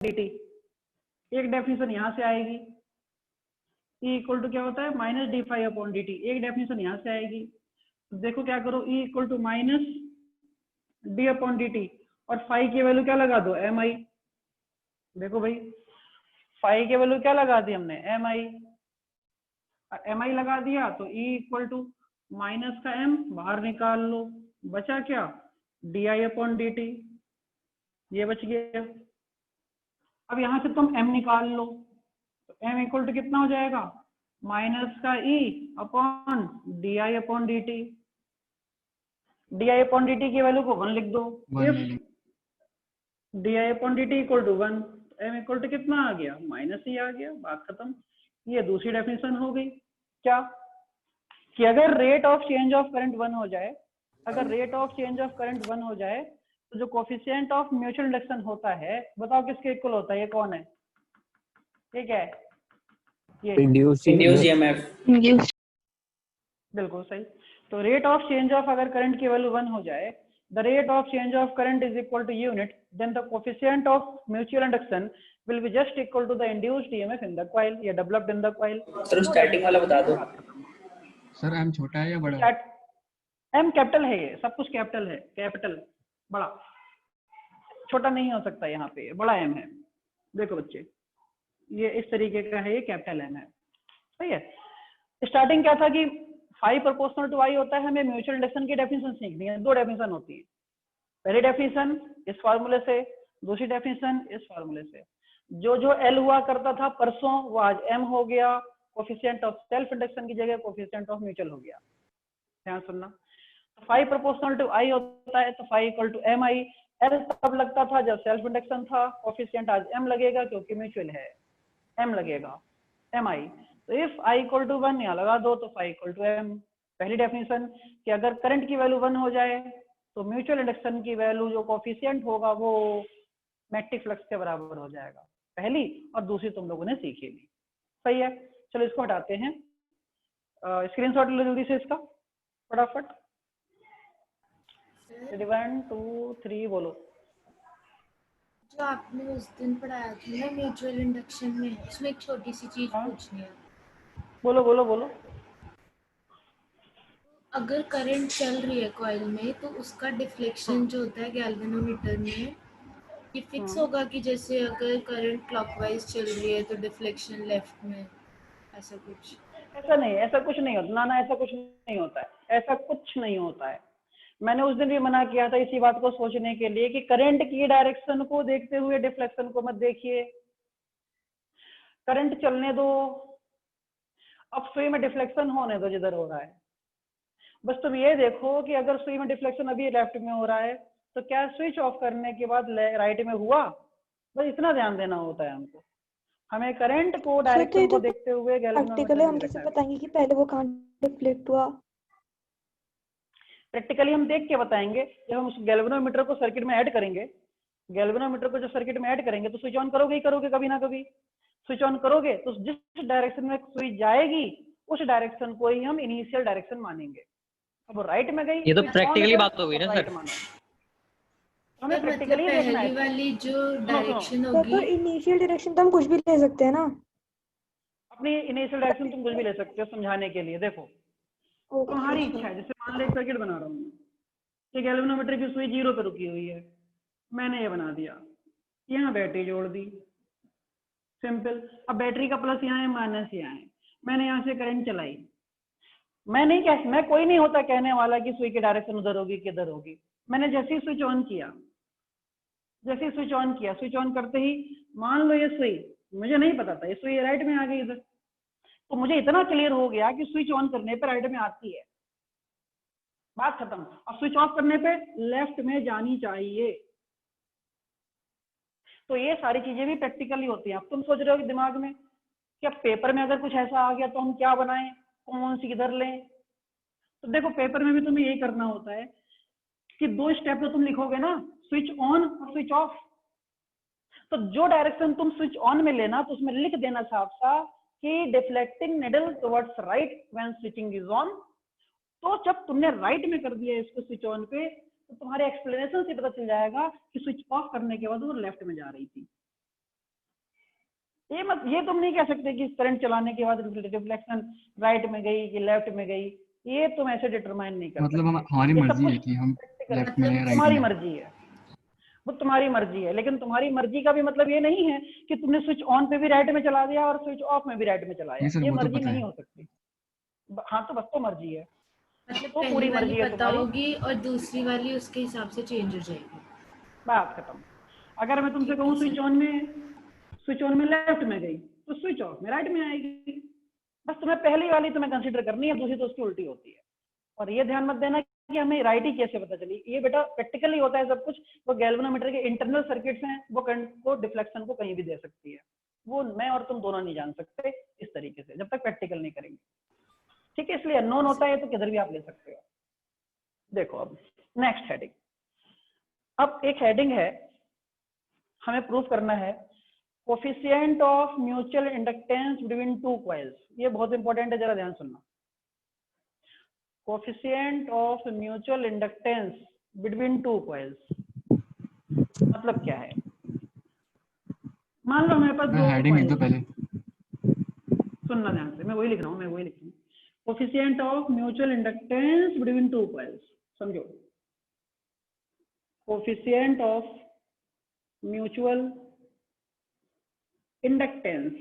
dt, एक definition यहाँ से आएगी, E इक्वल टू क्या होता है minus D phi upon D T, एक डेफिनेशन यहाँ से आएगी। देखो क्या करो, E equal to minus D upon D T, और फाई की वैल्यू क्या लगा दो एम आई। देखो भाई फाई की वैल्यू क्या लगा दी हमने एम आई लगा दिया, तो E इक्वल टू माइनस का m बाहर निकाल लो, बचा क्या D I upon D T, ये बच गया। अब यहां से तुम m निकाल लो, तो m इक्वल टू कितना हो जाएगा माइनस का E upon D I upon D T, D I upon D T की वैल्यू को 1 लिख दो, if D I upon D T equal to 1, m equal to कितना आ गया माइनस ही आ गया, बात खत्म। ये दूसरी डेफिनेशन हो गई, क्या कि अगर rate of change of current 1 हो जाए, अगर rate of change of current 1 हो जाए तो जो कोफिशिएंट ऑफ म्यूचुअल इंडक्शन होता है, बताओ किसके इक्वल होता है, ये कौन है, ये क्या है, ये इंड्यूस्ड ईएमएफ। बिल्कुल सही। तो रेट ऑफ चेंज ऑफ अगर करंट की वैल्यू 1 हो जाए, the rate of change of current is equal to unit, then the coefficient of mutual induction will be just equal to the induced EMF in the coil या developed in the coil। Sir starting वाला बता दो। Sir m छोटा है या बड़ा है? m capital है, ये सब कुछ कैपिटल है, कैपिटल बड़ा, छोटा नहीं हो सकता, यहाँ पे बड़ा m है। देखो बच्चे ये इस तरीके का है, ये कैपिटल m है, सही है। स्टार्टिंग क्या था कि फाई प्रोपोर्शनल टू आई होता है, हमें म्यूचुअल इंडक्शन की डेफिनेशन सीखनी है। दो डेफिनेशन होती है, पहली डेफिनेशन इस फार्मूले से, दूसरी डेफिनेशन इस फार्मूले से। जो जो L हुआ करता था परसों वो आज M हो गया, कोफिशिएंट ऑफ सेल्फ इंडक्शन की जगह कोफिशिएंट ऑफ म्यूचुअल हो गया। ध्यान सुनना, फाई प्रोपोर्शनल टू आई होता है तो phi equal to M I. L तब लगता था जब सेल्फ इंडक्शन था, कोफिशिएंट आज M लगेगा क्योंकि म्यूचुअल है, M लगेगा MI। तो इफ I इक्वल टू 1 यहाँ लगा दो तो फाई इक्वल टू M। पहली डेफिनेशन कि अगर करंट की वैल्यू 1 हो जाए तो म्यूचुअल इंडक्शन की वैल्यू जो कोफिशिएंट होगा वो मैग्नेटिक फ्लक्स के बराबर हो जाएगा, पहली, और दूसरी तुम लोगों ने सीखी ली, सही है। चलो इसको हटाते हैं, स्क्रीनशॉट लो जल्दी से इसका फटाफट। 1 2 3 बोलो। जो आपने उस दिन पढ़ाया था ना म्यूचुअल इंडक्शन में, उसमें एक छोटी सी चीज पूछनी है। बोलो बोलो बोलो। अगर करंट चल रही है कॉइल में तो उसका डिफ्लेक्शन जो होता है गैल्वेनोमीटर में, ये फिक्स होगा कि जैसे अगर करंट क्लॉकवाइज चल रही है तो डिफ्लेक्शन लेफ्ट में, ऐसा कुछ? ऐसा नहीं, ऐसा कुछ नहीं होता ना, ऐसा कुछ नहीं होता है, ऐसा कुछ नहीं होता है। मैंने उस दिन भी मना किया था इसी बात को सोचने के लिए कि करंट की डायरेक्शन को देखते हुए डिफ्लेक्शन को मत देखिए, करंट चलने दो, अब सुई में डिफ्लेक्शन होने दो जिधर हो रहा है। बस तुम ये देखो कि अगर सुई में डिफ्लेक्शन अभी लेफ्ट में हो रहा है तो क्या स्विच ऑफ करने के बाद राइट में हुआ, बस इतना ध्यान देना होता है हमको। हमें करंट को डायरेक्शन को देखते हुए प्रैक्टिकली हम कैसे बताएंगे कि पहले वो कहाँ डिफ्लेक्ट हुआ? प्रैक्टिकली हम देख के बताएंगे, जब हम उस गैल्वेनोमीटर को सर्किट में ऐड करेंगे, गैल्वेनोमीटर को जब सर्किट में ऐड करेंगे तो स्विच ऑन करोगे ही करोगे, कभी ना कभी स्विच ऑन करोगे तो जिस डायरेक्शन में स्विच जाएगी उस डायरेक्शन को ही हम इनिशियल डायरेक्शन मानेंगे। अब राइट में गई, ये तो प्रैक्टिकली बात हो गई ना सर। हमें प्रैक्टिकली देखना है। पहली वाली जो डायरेक्शन होगी, तो इनिशियल डायरेक्शन तो हम कुछ भी ले सकते हैं ना, अपनी इनिशियल डायरेक्शन तुम कुछ भी ले सकते हो समझाने के लिए। देखो तुम्हारी इच्छा है, जैसे मान लो एक सर्किट बना रहा हूँ, कि गैल्वेनोमीटर की सुई 0 पे रुकी हुई है, मैंने ये बना दिया, यहाँ बैटरी जोड़ दी, सिंपल। अब बैटरी का प्लस यहाँ है, माइनस यहाँ है, मैंने यहाँ से करंट चलाई। मैं कोई नहीं होता कहने वाला कि सुई की डायरेक्शन उधर होगी किधर होगी। मैंने जैसे ही स्विच ऑन किया, स्विच ऑन करते ही मान लो ये सुई, मुझे नहीं पता था ये सुई राइट में आ गई इधर, तो मुझे इतना क्लियर हो गया कि स्विच ऑन करने पे राइट में आती है, बात खत्म। और स्विच ऑफ करने पे लेफ्ट में जानी चाहिए। तो ये सारी चीजें भी प्रैक्टिकली होती हैं। अब तुम सोच रहे हो कि दिमाग में कि अब पेपर में अगर कुछ ऐसा आ गया तो हम क्या बनाएं, कौन सी किधर लें। तो देखो पेपर में भी तुम्हें यही करना होता है कि 2 स्टेप तो तुम लिखोगे ना, स्विच ऑन और स्विच ऑफ। तो जो डायरेक्शन तुम स्विच ऑन में लेना तो उसमें लिख देना साफ साफ कि deflecting needle towards right when switching is on. तो जब तुमने राइट में कर दिया इसको स्विच ऑन पे, तो तुम्हारे एक्सप्लेनेशन से पता चल जाएगा कि स्विच ऑफ करने के बाद वो लेफ्ट में जा रही थी। ये तुम नहीं कह सकते कि करंट चलाने के बाद रिफ्लेक्शन राइट में गई कि लेफ्ट में गई, ये तुम ऐसे डिटरमाइन नहीं कर मतलब सकते। हमारी ये सब मर्जी है कुछ कि हम लेफ्ट में या राइट तुम्हारी में। मर्जी है, वो तुम्हारी मर्जी है, लेकिन तुम्हारी मर्जी का भी मतलब ये नहीं है कि तुमने स्विच ऑन पे भी राइट में चला दिया और स्विच ऑफ में भी राइट में चलाया, ये सर ये वो तो मर्जी पता नहीं है। हो सकती। हाँ तो बस तो मर्जी है, मतलब तो पहली पूरी वाली मर्जी है पता तुम्हारी, होगी और दूसरी वाली उसके हिसाब से चेंज हो जाएगी। बात खत्म। अगर मैं तुमसे ठीक है कहूँ सर। स्विच ऑन में लेफ्ट में गई तो स्विच ऑफ में राइट में आएगी, बस तुम्हें पहली वाली तुम्हें कंसीडर करनी है, दूसरी तो उसकी उल्टी होती है। और ये ध्यान मत देना कि हमें राइट ही कैसे पता चली, ये बेटा प्रैक्टिकली होता है सब कुछ। वो गैल्वेनोमीटर के इंटरनल सर्किट्स हैं, वो करंट को डिफ्लेक्शन को कहीं भी दे सकती है, वो मैं और तुम दोनों नहीं जान सकते इस तरीके से जब तक प्रैक्टिकल नहीं करेंगे, ठीक है। इसलिए अननोन होता है तो किधर भी आप ले सकते हो। देखो अब नेक्स्ट हेडिंग, अब एक हेडिंग है, हमें प्रूफ करना है coefficient of mutual inductance between two coils. ये बहुत इंपॉर्टेंट है, जरा ध्यान सुनना। Coefficient of mutual inductance between two coils मतलब क्या है? मान लो हमारे पास दो हेडिंग लिख दो कॉइल्स, पहले। सुनना ध्यान से, मैं वही लिख रहा हूँ। Coefficient of mutual inductance between two coils, समझो। Coefficient of mutual inductance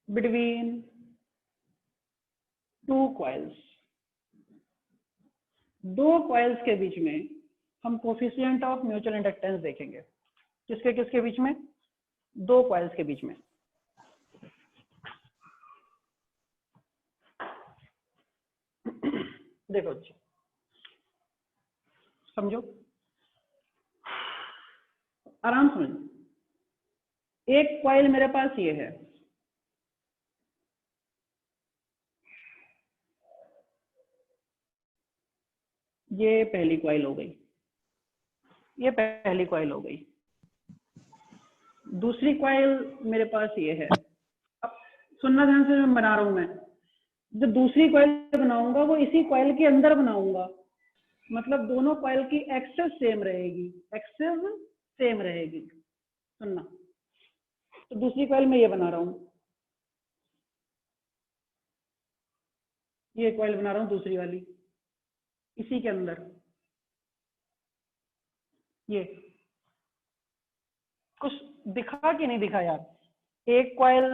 between two coils, दो कॉइल्स के बीच में हम कोफिशिएंट ऑफ म्यूचुअल इंडक्टेंस देखेंगे। किसके किसके बीच में? दो कॉइल्स के बीच में। देखो जी, समझो, आराम समझो। एक कॉइल मेरे पास ये है, ये पहली कॉइल हो गई, ये पहली कॉइल हो गई। दूसरी कॉइल मेरे पास ये है। अब सुनना ध्यान से, मैं बना रहा हूं, मैं जो दूसरी कॉइल बनाऊंगा वो इसी कॉइल के अंदर बनाऊंगा, मतलब दोनों कॉइल की एक्सेस सेम रहेगी, एक्सेस सेम रहेगी। सुनना, तो दूसरी कॉइल में ये बना रहा हूं, ये कॉइल बना रहा हूं दूसरी वाली इसी के अंदर। ये कुछ दिखा कि नहीं दिखा यार? एक कॉइल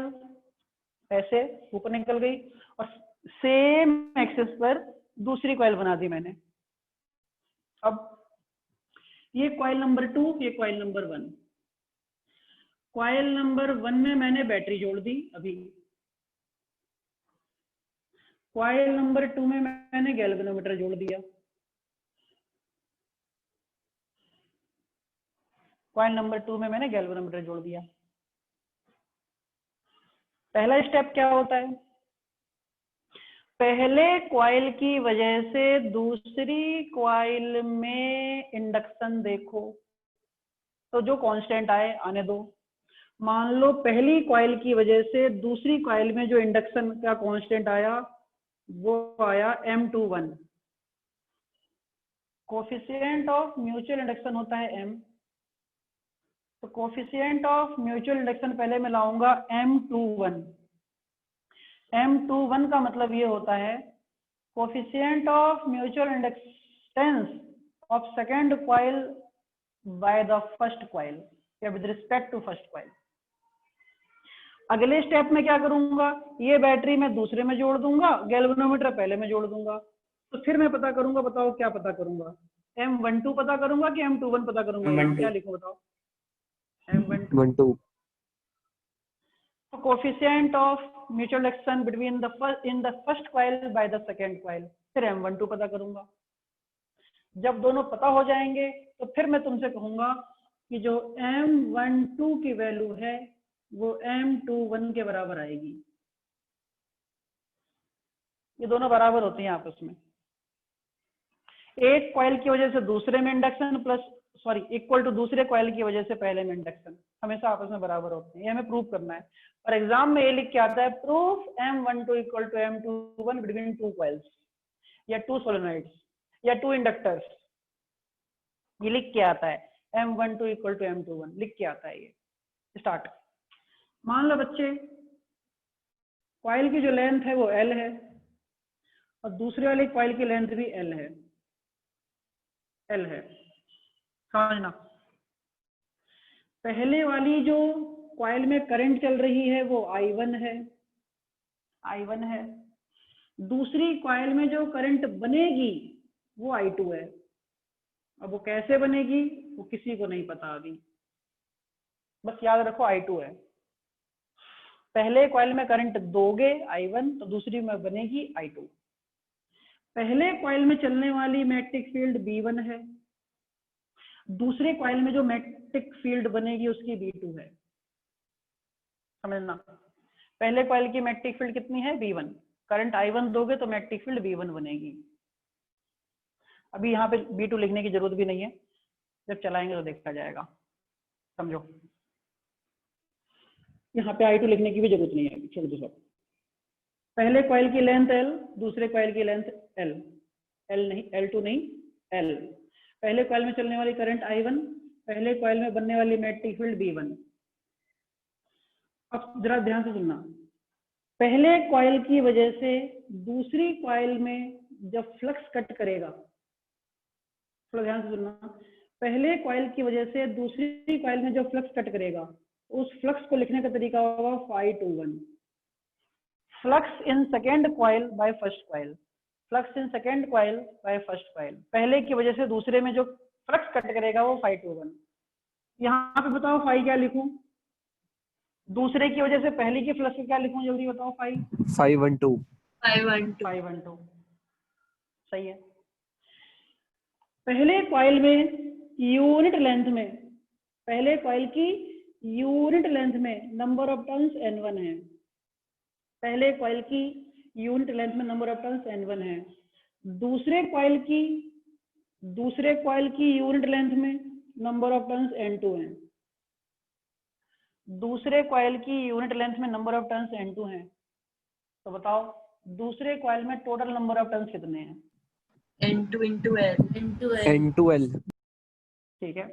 ऐसे ऊपर निकल गई और सेम एक्सेस पर दूसरी कॉइल बना दी मैंने। अब ये कॉइल नंबर 2, ये कॉइल नंबर 1। कॉइल नंबर 1 में मैंने बैटरी जोड़ दी अभी। कॉइल नंबर 2 में मैंने गैल्वेनोमीटर जोड़ दिया। कॉइल नंबर 2 में मैंने गैल्वेनोमीटर जोड़ दिया। पहला स्टेप क्या होता है? पहले कॉइल की वजह से दूसरी कॉइल में इंडक्शन देखो, तो जो कांस्टेंट आए आने दो। मान लो पहली कॉइल की वजह से दूसरी कॉइल में जो इंडक्शन का कांस्टेंट आया वो आया M21। Coefficient of mutual induction होता है M, तो कोफिशिएंट ऑफ म्यूचुअल इंडक्शन पहले मैं लाऊंगा M21। M21 का मतलब ये होता है coefficient of mutual inductance of second coil by the first coil या with respect to first coil. अगले स्टेप में क्या करूंगा? ये बैटरी मैं दूसरे में जोड़ दूंगा, गैल्वेनोमीटर पहले में जोड़ दूंगा। तो फिर मैं पता करूंगा, बताओ क्या पता करूंगा? M12 पता करूंगा कि M21 पता करूंगा? M12 क्या लिखूं बताओ? M12। Coefficient of mutual induction between the first coil by the second coil, फिर M12 पता करूंगा। जब दोनों पता हो जाएंगे तो फिर मैं तुमसे कहूंगा कि जो M12 की वैल्यू है वो M21 के बराबर आएगी। ये दोनों बराबर होती हैं आपस में। एक कॉइल की वजह से दूसरे में इंडक्शन इक्वल टू दूसरे कॉइल की वजह से पहले में इंडक्शन हमेशा आपस में बराबर होते हैं। ये हमें प्रूव करना है। और एग्जाम में ये लिख के आता है proof M12 equal to M21 between two coils या टू सोलेनॉइड्स या टू इंडक्टर्स, ये लिख के आता है। M12 इक्वल टू M21 लिख के आता है ये। स्टार्ट। मान लो बच्चे कॉइल की जो लेंथ है वो L है और दूसरे वाले कॉइल की लेंथ भी L है, समझना। पहले वाली जो कॉइल में करंट चल रही है वो I1 है, दूसरी कॉइल में जो करंट बनेगी वो I2 है। अब वो कैसे बनेगी वो किसी को नहीं पता अभी, बस याद रखो I2 है। पहले कॉइल में करंट दोगे I1 तो दूसरी में बनेगी I2। पहले कॉइल में चलने वाली मैग्नेटिक फील्ड B1 है, दूसरे कॉइल में जो मैग्नेटिक फील्ड बनेगी उसकी B2 है, समझना। पहले कॉइल की मैग्नेटिक फील्ड कितनी है B1, करंट I1 दोगे तो मैग्नेटिक फील्ड B1 बनेगी। अभी यहाँ पे B2 लिखने की जरूरत भी नहीं है, जब चलाएंगे तो देखा जाएगा, समझो। यहाँ पे I2 लिखने की भी जरूरत नहीं है, छोड़ दो सब। पहले कॉइल की लेंथ L, दूसरे कॉइल की लेंथ L2 नहीं L। पहले कॉइल में चलने वाली करंट I1, पहले कॉइल में बनने वाली मैग्नेटिक फील्ड B1। अब जरा ध्यान से सुनना, पहले कॉइल की वजह से दूसरी कॉइल में जब फ्लक्स कट करेगा, थोड़ा ध्यान से सुनना, पहले कॉइल की वजह से दूसरी कॉइल में जब फ्लक्स कट करेगा उस फ्लक्स को लिखने का तरीका होगा phi21, flux in second coil by first coil, flux in second coil by first coil. पहले की वजह से दूसरे में जो फ्लक्स कट करेगा वो phi21। यहाँ पे बताओ फाई क्या लिखूं, दूसरे की वजह से पहले की फ्लक्स क्या लिखूं, जल्दी बताओ। फाई 512 सही है। पहले कॉइल में यूनिट लेंथ में, पहले कॉइल की यूनिट लेंथ में नंबर ऑफ टर्न्स N1 है, पहले कॉइल की यूनिट लेंथ में नंबर ऑफ टर्न्स N1 है। दूसरे कॉइल की यूनिट लेंथ में नंबर ऑफ टर्न्स N2 है, दूसरे कॉइल की यूनिट लेंथ में नंबर ऑफ टर्न्स N2 है। तो बताओ दूसरे कॉइल में टोटल नंबर ऑफ टर्न्स कितने हैं? N2L। ठीक है,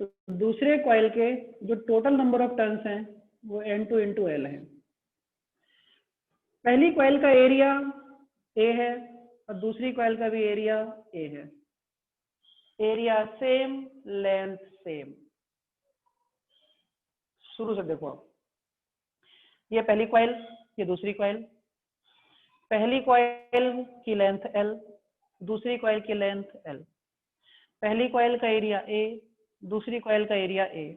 तो दूसरे कॉइल के जो टोटल नंबर ऑफ टर्न्स हैं वो N2 × L है। पहली कॉइल का एरिया A है और दूसरी कॉइल का भी एरिया A है, एरिया सेम, लेंथ सेम। शुरू से देखो, ये पहली कॉइल, ये दूसरी कॉइल। पहली कॉइल की लेंथ L, दूसरी कॉइल की लेंथ L। पहली कॉइल का एरिया A, दूसरी कॉइल का एरिया A।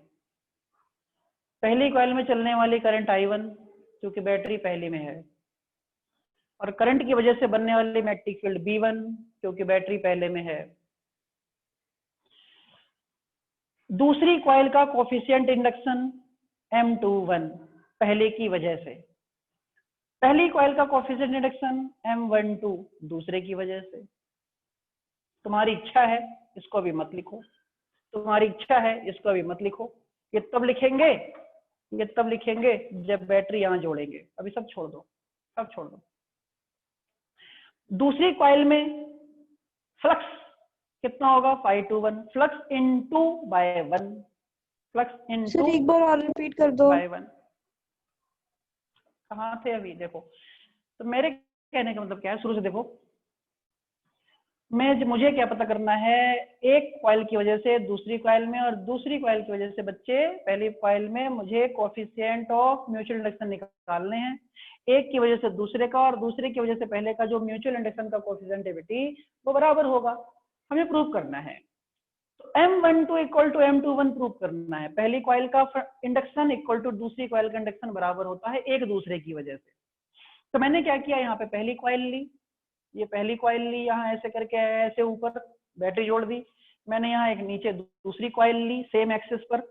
पहली कॉइल में चलने वाली करंट I1 क्योंकि बैटरी पहली में है, और करंट की वजह से बनने वाली मैग्नेटिक फील्ड B1 क्योंकि बैटरी पहले में है। दूसरी कॉइल का कोफिशिएंट इंडक्शन M21 पहले की वजह से, पहली कॉइल का कोफिशिएंट इंडक्शन M12 दूसरे की वजह से। तुम्हारी इच्छा है इसको अभी मत लिखो, तुम्हारी इच्छा है इसको अभी मत लिखो, ये तब लिखेंगे जब बैटरी यहां जोड़ेंगे। अभी सब छोड़ दो, सब छोड़ दो। दूसरी कॉइल में फ्लक्स कितना होगा? phi21, flux into bye 1, flux into sir एक बार और रिपीट कर दो। बाय 1। कहाँ थे अभी? देखो, तो मेरे कहने का मतलब क्या है, शुरू से देखो। मुझे क्या पता करना है, एक कॉइल की वजह से दूसरी कॉइल में और दूसरी कॉइल की वजह से बच्चे पहली कॉइल में मुझे कोफिशिएंट ऑफ म्यूचुअल इंडक्शन निकालने हैं। एक की वजह से दूसरे का और दूसरे की वजह से पहले का जो म्यूचुअल इंडक्शन का कोफिशिएंट वो बराबर होगा, हमें प्रूव करना है। तो M12 equal to M21 prove करना है। पहली कॉइल का इंडक्शन इक्वल टू दूसरी कॉइल का इंडक्शन बराबर होता है एक दूसरे की वजह से। तो मैंने क्या किया, यहाँ पे पहली कॉइल ली, ये पहली कॉइल ली, यहाँ ऐसे करके ऐसे ऊपर बैटरी जोड़ दी। मैंने यहाँ एक नीचे दूसरी कॉइल ली, सेम एक्सिस पर,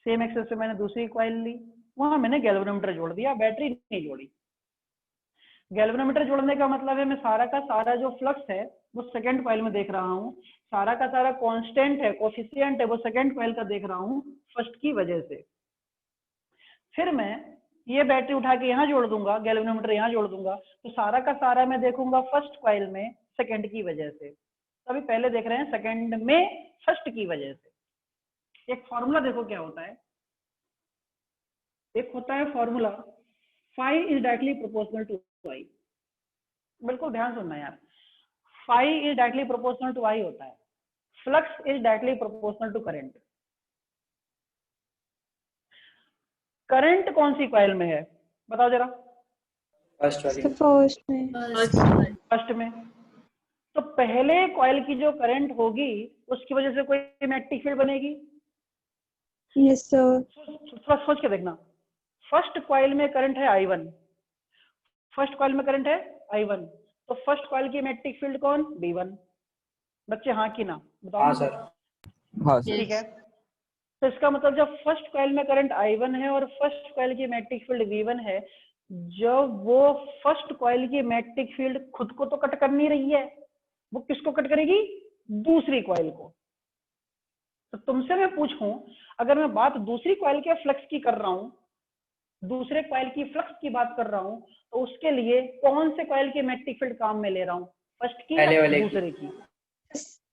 सेम एक्सिस पे मैंने दूसरी कॉइल ली, वहां मैंने गैल्वेनोमीटर जोड़ दिया, बैटरी नहीं जोड़ी। गैल्वेनोमीटर जोड़ने का मतलब है मैं सारा का सारा जो फ्लक्स है वो सेकंड कॉइल में देख रहा हूँ, सारा का सारा कांस्टेंट है, कोफिशिएंट है, वो सेकंड कॉइल का देख रहा हूँ फर्स्ट की वजह से। फिर मैं ये बैटरी उठा के यहाँ जोड़ दूंगा, गैल्वेनोमीटर यहाँ जोड़ दूंगा, तो सारा का सारा मैं देखूंगा फर्स्ट कॉइल में सेकंड की वजह से। तो अभी पहले देख रहे हैं सेकंड में फर्स्ट की वजह से। एक फॉर्मूला देखो क्या होता है, एक होता है formula phi is directly proportional to I. बिल्कुल ध्यान सुनना यार, phi is directly proportional to I होता है, flux is directly proportional to current. Current कौन सी कॉइल में है बताओ जरा? फर्स्ट वाली। फर्स्ट में। फर्स्ट में। तो पहले कॉइल की जो करंट होगी उसकी वजह से कोई मैग्नेटिक फील्ड बनेगी। Yes sir. थोड़ा सोच के देखना, फर्स्ट कॉइल में करंट है I1, फर्स्ट कॉइल में करंट है I1, तो फर्स्ट कॉइल की मैग्नेटिक फील्ड कौन? B1। बच्चे हाँ कि ना बताओ? हाँ सर। हाँ ठीक है, तो इसका मतलब जब फर्स्ट कॉइल में करंट I1 है और फर्स्ट कॉइल की मैग्नेटिक फील्ड V1 है, जब वो फर्स्ट कॉइल की मैग्नेटिक फील्ड खुद को तो कट कर नहीं रही है, वो किसको कट करेगी? दूसरी कॉइल को। तो तुमसे मैं पूछूं, अगर मैं बात दूसरी कॉइल के फ्लक्स की कर रहा हूं, दूसरे कॉइल की फ्लक्स की बात कर रहा हूं, तो उसके लिए कौन से कॉइल की मैग्नेटिक फील्ड काम में ले रहा हूं? फर्स्ट की पहले या वाले की। दूसरे की?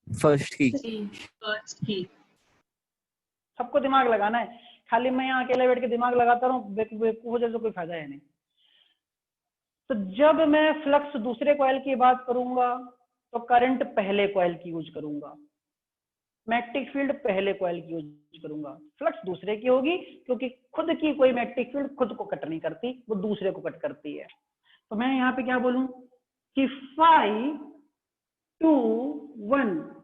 फर्स्ट की। सबको दिमाग लगाना है, खाली मैं यहाँ अकेले बैठ के दिमाग लगाता रहूं बेवकूफ जैसे कोई फायदा है नहीं। तो जब मैं फ्लक्स दूसरे कॉइल की बात करूंगा तो करंट पहले कॉइल की यूज करूंगा, मैग्नेटिक फील्ड पहले कॉइल की यूज करूंगा, फ्लक्स दूसरे की होगी क्योंकि खुद की कोई मैग्नेटिक फील्ड खुद को कट नहीं करती, वो दूसरे को कट करती है। तो मैं यहाँ पे क्या बोलूं कि 5-2-1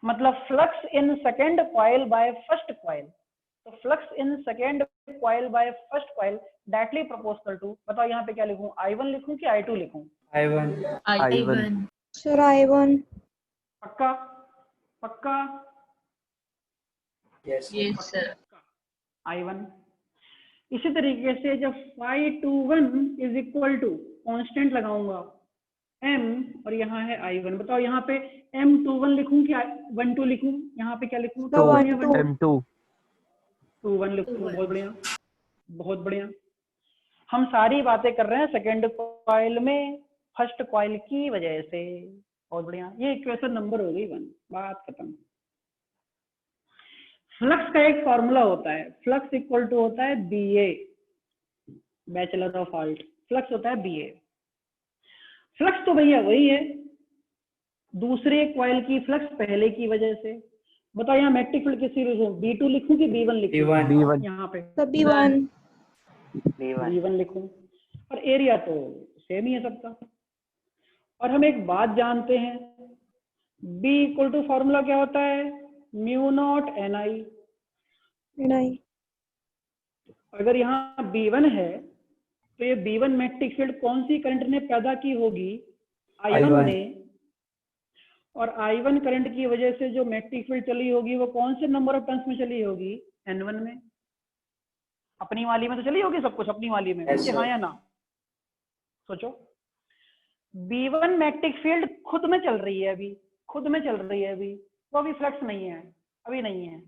मतलब flux in second coil by first coil. तो flux in second coil by first coil directly proportional to, बताओ यहाँ पे क्या लिखूं? I1 लिखूं कि I2 लिखूं? I1। Sir I1। पक्का? पक्का? Yes sir. I1। इसी तरीके से जब 5-2-1 इज इक्वल टू कॉन्स्टेंट लगाऊंगा m और यहाँ है I1, बताओ यहाँ पे M21 लिखूं कि 12 लिखूं? यहाँ पे क्या लिखूं? तो 12। M2 21 लिखूं। बहुत बढ़िया, बहुत बढ़िया। हम सारी बातें कर रहे हैं सेकेंड कॉइल में फर्स्ट कॉइल की वजह से। बहुत बढ़िया, ये इक्वेशन नंबर हो गई 1, बात खत्म। फ्लक्स का एक फॉर्मूला होता है, फ्लक्स इक्वल टू होता है BA, bachelor of art. Flux होता है BA। फ्लक्स तो भैया वही है, दूसरे कॉइल की फ्लक्स पहले की वजह से। बताओ यहाँ मैग्नेटिक फील्ड किसी लिखूं? B2 लिखूं कि B1 लिखूं? B1। यहाँ पे B1। B1 लिखूं, और एरिया तो सेम ही है सबका। और हम एक बात जानते हैं, B इक्वल टू फॉर्मूला क्या होता है? Mu naught NI। नहीं। अगर यहाँ B1 है तो ये B1 मैग्नेटिक फील्ड कौन सी करंट ने पैदा की होगी? I1 ने। और I1 करंट की वजह से जो मैग्नेटिक फील्ड चली होगी वो कौन से नंबर ऑफ टर्न्स में चली होगी? N1 में। अपनी वाली में तो चली होगी सब कुछ, अपनी वाली में। Yes, हाँ या ना? सोचो, B1 मैग्नेटिक फील्ड खुद में चल रही है अभी, खुद में चल रही है अभी, वो अभी फ्लक्स नहीं है, अभी नहीं है,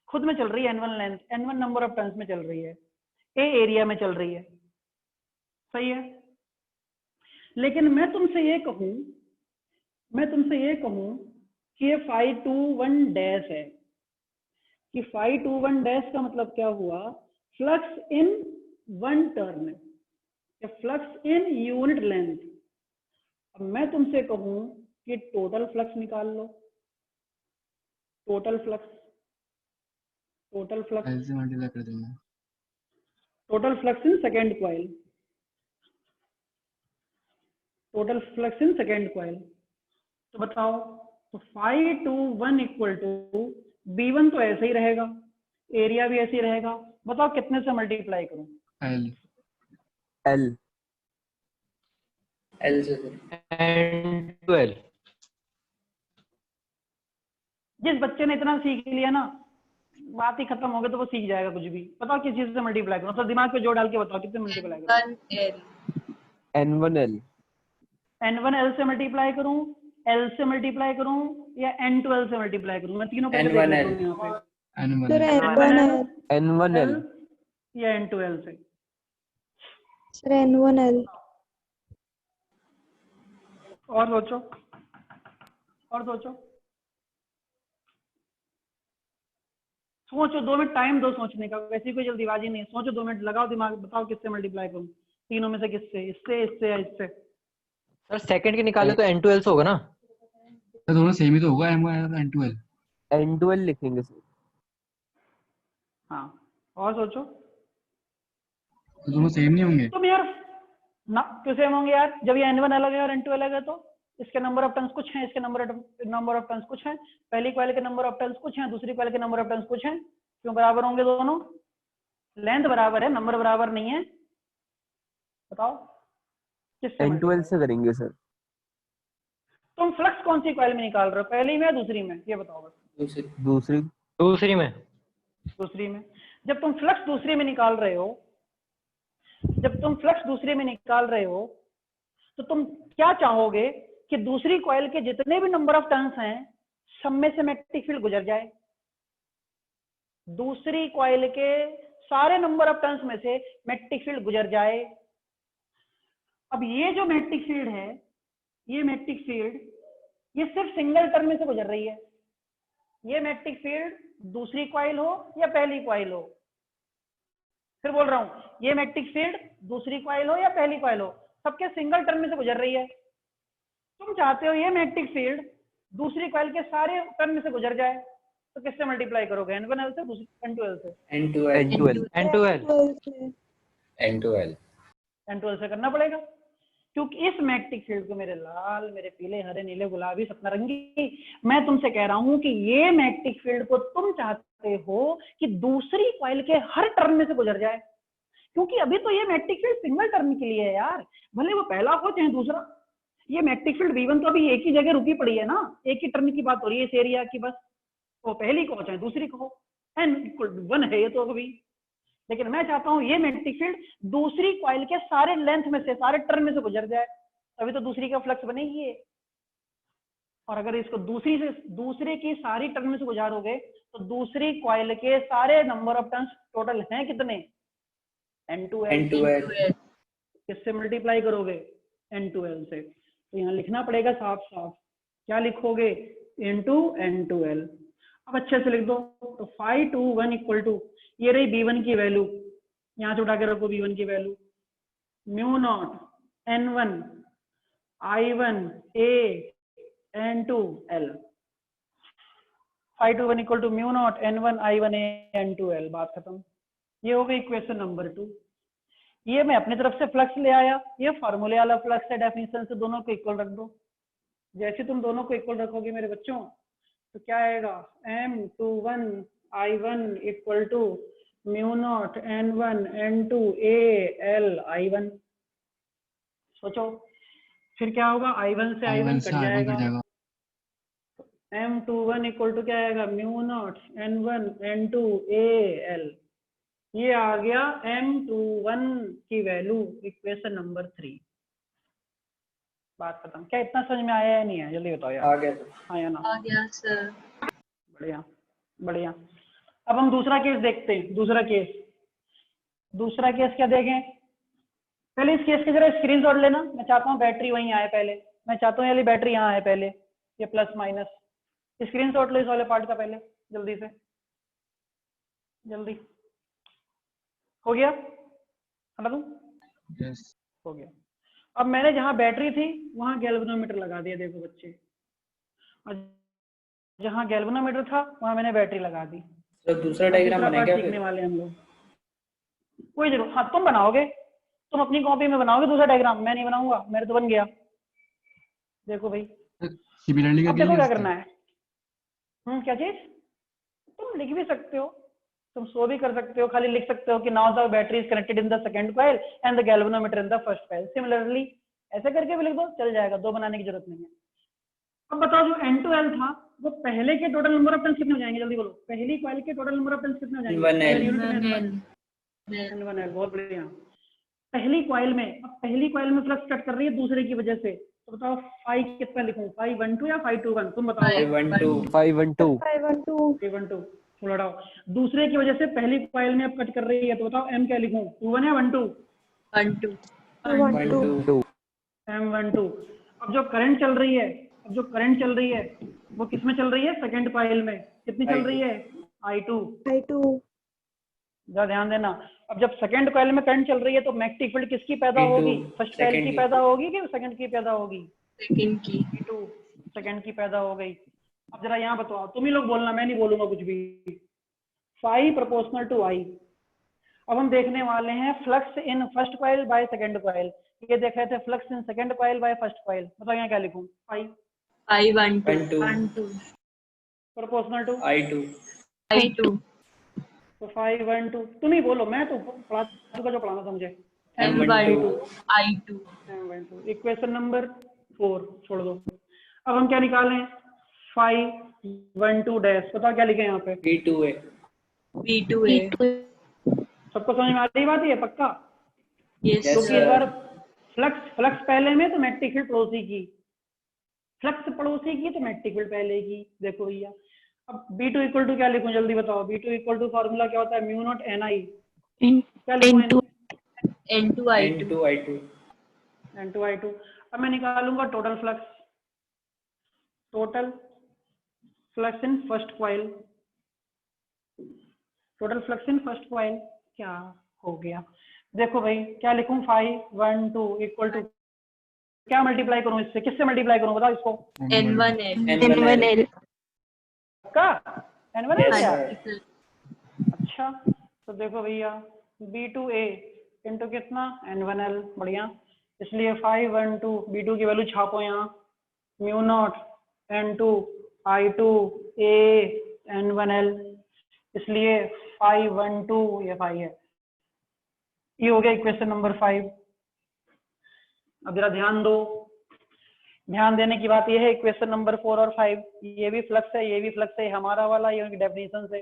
खुद में चल रही है। N1 length, N1 number of turns में चल रही है, A एरिया में चल रही है। सही है। लेकिन मैं तुमसे ये कहूं कि ये 5-2-1 डैश है, कि 5-2-1 डैश का मतलब क्या हुआ? फ्लक्स इन 1 टर्न या फ्लक्स इन यूनिट लेंथ। अब मैं तुमसे कहूं कि टोटल फ्लक्स निकाल लो, टोटल फ्लक्स ऐसे मल्टीप्लाई कर दूंगा। Total flux in second coil, total flux in second coil. तो बताओ, तो 5-2-1 इक्वल टू B1 तो ऐसे ही रहेगा, एरिया भी ऐसे ही रहेगा। बताओ कितने से मल्टीप्लाई करूं? L से। N12 जिस बच्चे ने इतना सीख लिया ना, बात ही खत्म हो गई, तो वो सीख जाएगा कुछ भी। बताओ किस चीज से मल्टीप्लाई करूं? तो दिमाग पे जोर डाल के बताओ कितने मल्टीप्लाई करूं? N1L N1L से मल्टीप्लाई करूं, L से मल्टीप्लाई करूं या N2L से मल्टीप्लाई करूं? मैं तीनों करके देख लेता हूं यहाँ पे। Sir N1L। N1L या N2L से? Sir N1L। और सोचो, और सोचो। सोचो 2 मिनट टाइम दो सोचने का, वैसे कोई जल्दीबाजी नहीं है, सोचो 2 मिनट लगाओ दिमाग, बताओ किससे मल्टीप्लाई करूं, तीनों में से किससे, इससे इससे या इससे। सर सेकंड के निकाले तो n12 से होगा ना? तो दोनों सेम ही तो होगा, M1 N12। N12 लिखेंगे सर। हाँ और सोचो। तो दोनों सेम नहीं होंगे? तुम यार ना क्यों सेम होंगे यार, जब ये n1 अलग है और n2 अलग है तो इसके नंबर ऑफ टर्न्स कुछ हैं, इसके नंबर ऑफ टर्न्स कुछ हैं, पहली कॉइल के नंबर ऑफ टर्न्स कुछ हैं, दूसरी कॉइल के नंबर ऑफ टर्न्स कुछ हैं, क्यों बराबर होंगे दोनों? लेंथ बराबर है, नंबर बराबर नहीं है। बताओ किससे N12 से करेंगे सर। तुम फ्लक्स कौन सी कॉइल में निकाल रहे हो, पहली में या दूसरी में, ये बताओ बस। दूसरी। दूसरी में। दूसरी में। जब तुम फ्लक्स दूसरी में निकाल रहे हो, जब तुम फ्लक्स दूसरी में निकाल रहे हो तो तुम क्या चाहोगे कि दूसरी कॉइल के जितने भी नंबर ऑफ टर्न्स हैं सब में से मैग्नेटिक फील्ड गुजर जाए, दूसरी कॉइल के सारे नंबर ऑफ टर्न्स में से मैग्नेटिक फील्ड गुजर जाए। अब ये जो मैग्नेटिक फील्ड है, ये मैग्नेटिक फील्ड ये सिर्फ सिंगल टर्न में से गुजर रही है। ये मैग्नेटिक फील्ड दूसरी कॉइल हो या पहली कॉइल हो, फिर बोल रहा हूं, ये मैग्नेटिक फील्ड दूसरी कॉइल हो या पहली कॉइल हो, सबके सिंगल टर्न में से गुजर रही है। तुम चाहते हो ये मैग्नेटिक फील्ड दूसरी कॉइल के सारे टर्न में से गुजर जाए, तो किससे मल्टीप्लाई करोगे, n1l से, दूसरी n2l से? n2l से करना पड़ेगा, क्योंकि इस मैग्नेटिक फील्ड को, मेरे लाल, मेरे पीले, हरे, नीले, गुलाबी, सतरंगी, मैं तुमसे कह रहा हूं कि ये मैग्नेटिक फील्ड को तुम चाहते हो कि दूसरी कॉइल के हर टर्न में से गुजर जाए, क्योंकि अभी तो ये मैग्नेटिक फील्ड सिंगल टर्न के लिए है यार, भले वो पहला हो चाहे दूसरा। ये मैग्नेटिक फील्ड V1 तो अभी एक ही जगह रुकी पड़ी है ना, एक ही टर्न की बात हो रही है इस एरिया की, बस वो पहली को चाहे दूसरी को, n=1 है ये तो अभी। लेकिन मैं चाहता हूं ये मैग्नेटिक फील्ड दूसरी कॉइल के सारे लेंथ में से, सारे टर्न में से गुजर जाए, तभी तो दूसरी का फ्लक्स बनेगी ये। और अगर इसको दूसरे की सारी टर्न में से गुजारोगे तो दूसरी कॉइल के सारे नंबर ऑफ टर्न्स टोटल हैं कितने, n2l। किससे मल्टीप्लाई करोगे, n2l से। तो यहाँ लिखना पड़ेगा साफ साफ, क्या लिखोगे, into n2l। अब अच्छे से लिख दो, तो phi21 इक्वल टू, ये रही b1 की वैल्यू, यहाँ से उठा के रखो b1 की value, μ0 n1 I1 a n2l। phi21 equal to μ0 n1 I1 a n2l, बात खत्म। ये हो गई इक्वेशन नंबर 2। ये मैं अपनी तरफ से फ्लक्स ले आया, ये फॉर्मूले वाला फ्लक्स है, डेफिनेशन से दोनों को इक्वल रख दो। जैसे तुम दोनों को इक्वल रखोगे मेरे बच्चों, तो क्या आएगा, M21 I1 equal to μ0 n1 n2 a l I1। सोचो फिर क्या होगा, I1 से I1 कट जाएगा, M21 इक्वल टू क्या आएगा, μ0 n1 n2 a l। ये आ गया M21 की वैल्यू, इक्वेशन नंबर 3। बात खत्म। क्या इतना समझ में आया या नहीं है, जल्दी बताओ यार। आ गया सर। हाँ या ना? आ गया सर। बढ़िया बढ़िया। अब हम दूसरा केस देखते हैं। दूसरा केस क्या देखें, पहले इस केस की जरा स्क्रीनशॉट लेना। मैं चाहता हूँ बैटरी वहीं आए पहले, मैं चाहता हूँ ये बैटरी यहाँ आए पहले, ये प्लस माइनस। स्क्रीनशॉट लो इस वाले पार्ट का पहले, जल्दी से, जल्दी। हो गया, हटा दूं? यस हो गया। अब मैंने जहां बैटरी थी वहां गैल्वेनोमीटर लगा दिया, देखो बच्चे, और जहां गैल्वेनोमीटर था वहां मैंने बैटरी लगा दी। तो दूसरा डायग्राम बनेगा सीखने वाले हम लोग, कोई जरूर, हाँ तुम बनाओगे, तुम अपनी कॉपी में बनाओगे दूसरा डायग्राम, मैं नहीं बनाऊंगा, मेरे तो बन गया। देखो भाई, सिमिलरली अब देखो क्या करना है। क्या चीज, तुम लिख भी सकते हो, तुम सो भी कर सकते हो, खाली लिख सकते हो कि now the battery is connected in the second coil and the galvanometer in the first coil. Similarly ऐसे करके भी लिख दो, चल जाएगा, दो बनाने की जरूरत नहीं है। अब बताओ जो n2l था वो पहले के टोटल नंबर ऑफ टर्न्स कितने हो जाएंगे, जल्दी बोलो, पहली कॉइल के टोटल नंबर ऑफ टर्न्स कितने हो जाएंगे, n1l। बहुत बढ़िया। पहली कॉइल में, अब पहली कॉइल में फ्लक्स कट कर रही है दूसरे की वजह से, तो बताओ फाई कितना लिखूं, phi12 या phi21, तुम बताओ। phi12 थोड़ा दूसरे की वजह से पहली कॉइल में अब कट कर रही है, तो बताओ m क्या लिखूं, 21 या 12? 12 M12। अब जो करंट चल रही है वो किस में चल रही है, सेकंड कॉइल में। कितनी चल रही है, I2 I2 जरा ध्यान देना। अब जब सेकंड कॉइल में करंट चल रही है तो मैग्नेटिक फील्ड किसकी पैदा V2, होगी? फर्स्ट कॉइल second की की। पैदा होगी कि सेकंड की पैदा होगी? सेकंड की। V2 सेकंड की पैदा हो गई। अब जरा यहाँ बताओ, तुम ही लोग बोलना, मैं नहीं बोलूंगा कुछ भी। फाई प्रोपोर्शनल टू आई। अब हम देखने वाले हैं flux in first coil by second coil. ये देख रहे थे flux in second coil by first coil. बताओ यहाँ क्या लिखूं? फाई 1 2 1 2 प्रोपोर्शनल टू I2 तो 5 1 2। तुम ही बोलो, मैं तो पढ़ा दूंगा जो पढ़ाना समझे। M12 I2 इक्वेशन नंबर 4 छोड़ दो। अब हम क्या निकालें? 5 1 2 डैश। बताओ क्या लिखे यहाँ पे? V2 है। V2 है। सबको समझ में आ रही बात है पक्का? Yes क्योंकि इस sir। बार फ्लक्स पहले में तो मैग्नेटिक फील्ड पड़ोसी की, फ्लक्स पड़ोसी की तो मैग्नेटिक फील्ड पहले की। देखो भैया, अब B2 इक्वल टू क्या लिखूं जल्दी बताओ? B2 इक्वल टू फॉर्मूला क्या होता है? Mu naught NI। क्या लिखूं? N2 I2 N2I2। अब मैं निकालूंगा total flux in first coil. Total flux in first coil क्या हो गया? देखो भाई क्या लिखूं? 5 1 2 इक्वल टू क्या मल्टीप्लाई करूं इससे? किससे मल्टीप्लाई करूं बताओ इसको? N1L का N1 है Yes क्या? sir। अच्छा तो देखो भैया B2A इंटू कितना? N1L। बढ़िया। इसलिए 5 1 2 B2 की वैल्यू छापो यहाँ, mu naught N2 I2 A N1L। इसलिए 5 1 2 ये 5 है। ये हो गया इक्वेशन नंबर 5। अब जरा ध्यान दो, ध्यान देने की बात यह है इक्वेशन नंबर 4 और 5 ये भी फ्लक्स है, ये भी फ्लक्स है, हमारा वाला ये उनकी डेफिनेशन से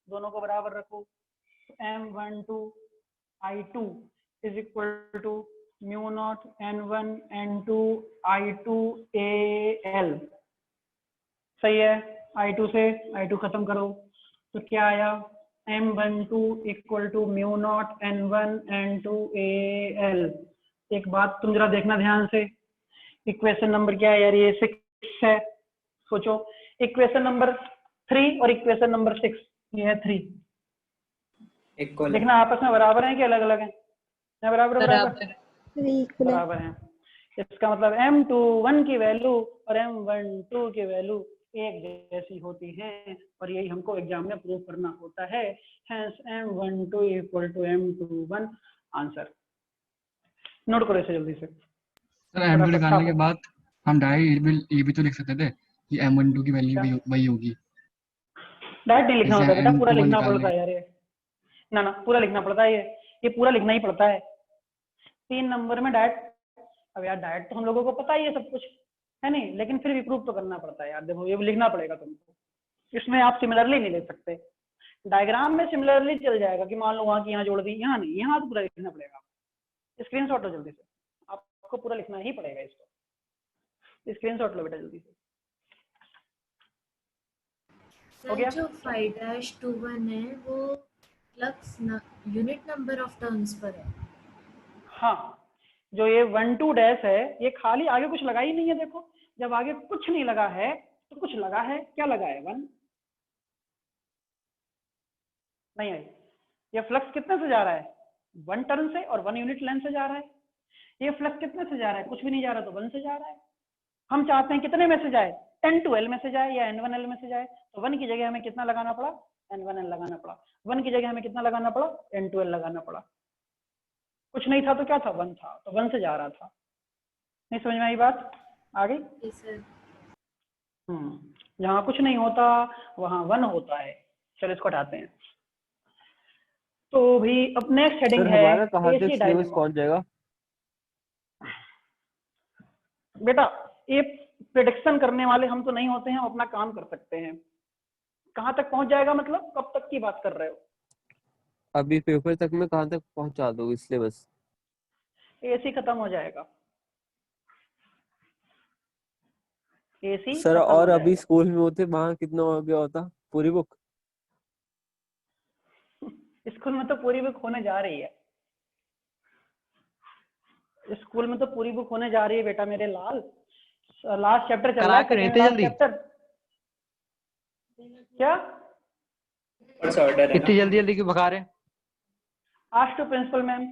दोनों को बराबर रखो। M12 I2 is equal to mu naught N1 N2 I2 AL। सही है? I2 से I2 खत्म करो तो क्या आया? M12 equal to mu naught N1 N2 AL। एक बात तुम जरा देखना ध्यान से, इक्वेशन नंबर क्या है यार? ये 6 है। सोचो, इक्वेशन नंबर 3 और इक्वेशन नंबर 6 ये है 3। इक्वल देखना आपस में बराबर हैं कि अलग अलग हैं? बराबर बराबर हैं। इसका मतलब M21 की वैल्यू और M12 की वैल्यू एक जैसी होती है और यही हमको एग्जाम में प्रूव करना होता है। Hence M12 equal to M21 answer. Note करो इसे जल्दी से। सर M2 निकालने के बाद हम डायरेक्ट ये भी तो लिख सकते थे कि M12 की वैल्यू भी वही होगी। डायरेक्ट नहीं लिखना होता बेटा, पूरा M21 लिखना निकाल पड़ता है यार। ये ना पूरा लिखना पड़ता है, ये पूरा लिखना ही पड़ता है 3 नंबर में डायरेक्ट। अब यार डायरेक्ट तो हम लोगों को पता ही है सब कुछ, है नहीं, लेकिन फिर भी प्रूफ तो करना पड़ता है यार। देखो ये लिखना पड़ेगा तुमको, इसमें आप सिमिलरली नहीं ले सकते। डायग्राम में सिमिलरली चल जाएगा कि मान लो वहां की यहाँ जोड़ दी, यहाँ नहीं, यहाँ तो पूरा लिखना पड़ेगा। स्क्रीनशॉट लो जल्दी से, आपको पूरा लिखना ही पड़ेगा इसको। स्क्रीनशॉट लो बेटा जल्दी से। हो गया? जो 5-21 है वो flux unit number of turns per है। हाँ, जो ये 1 2 डैश है ये खाली आगे कुछ लगा ही नहीं है। देखो जब आगे कुछ नहीं लगा है तो कुछ लगा है, क्या लगा है? 1 नहीं आई। ये फ्लक्स कितने से जा रहा है? 1 टर्न से और 1 यूनिट लेंथ से जा रहा है। ये फ्लक्स कितने से जा रहा है? कुछ भी नहीं जा रहा तो 1 से जा रहा है। हम चाहते हैं कितने में से जाए? N2L में से जाए या N1L में से जाए। तो 1 की जगह हमें कितना लगाना पड़ा? N1L लगाना पड़ा। 1 की जगह हमें कितना लगाना पड़ा? N2L लगाना पड़ा। कुछ नहीं था तो क्या था? 1 था तो 1 से जा रहा था। नहीं समझ में आई बात? आ गई? जहाँ कुछ नहीं होता वहां 1 होता है। चलो इसको हटाते हैं। तो भी अब नेक्स्ट हेडिंग सर है हमारा कहाँ तक AC सिलेबस डायनेमो। पहुंच जाएगा? बेटा ये प्रेडिक्शन करने वाले हम तो नहीं होते हैं, हम अपना काम कर सकते हैं। कहाँ तक पहुंच जाएगा मतलब कब तक की बात कर रहे हो? अभी पेपर तक में कहाँ तक पहुंचा दोगे सिलेबस? AC खत्म हो जाएगा। AC सर खत्म और हो अभी जाएगा। स्कूल में होते वहाँ कितना हो गया होता पूरी बुक? स्कूल में तो पूरी बुक होने जा रही है। स्कूल में तो पूरी बुक होने जा रही है बेटा मेरे लाल। लास्ट चैप्टर चल रहा है, करा के नहीं सेकंड थे लास्ट जल्दी। चैप्टर। क्या कौन सा ऑर्डर है इतनी ना? जल्दी जल्दी क्यों भगा रहे हैं? Ask to principal ma'am.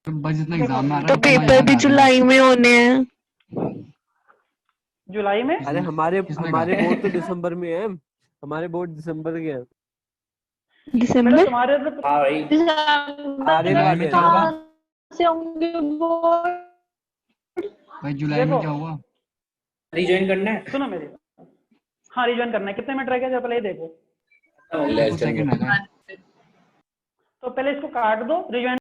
तो बस जितना एग्जाम में आ रहा तो है उतना पेपर याद भी आ रहा है। जुलाई में होने हैं। जुलाई में? अरे हमारे किसने हमारे कहा? बोर्ड तो दिसंबर में है। हमारे बोर्ड दिसंबर के हैं। बेटा दिसंबर तुम्हारे तो हाँ भाई आने जुलाई वाले में हैं क्या ना। होगा? से होंगे बोर्ड। भाई जुलाई में देखो। क्या हुआ? रिज्वाइन करना है। सुनो मेरी बात। हाँ रिज्वाइन करना है, कितने मिनट रह गए पहले ये देखो। वो सेकंड है। तो पहले इसको काट दो, रिज्वाइन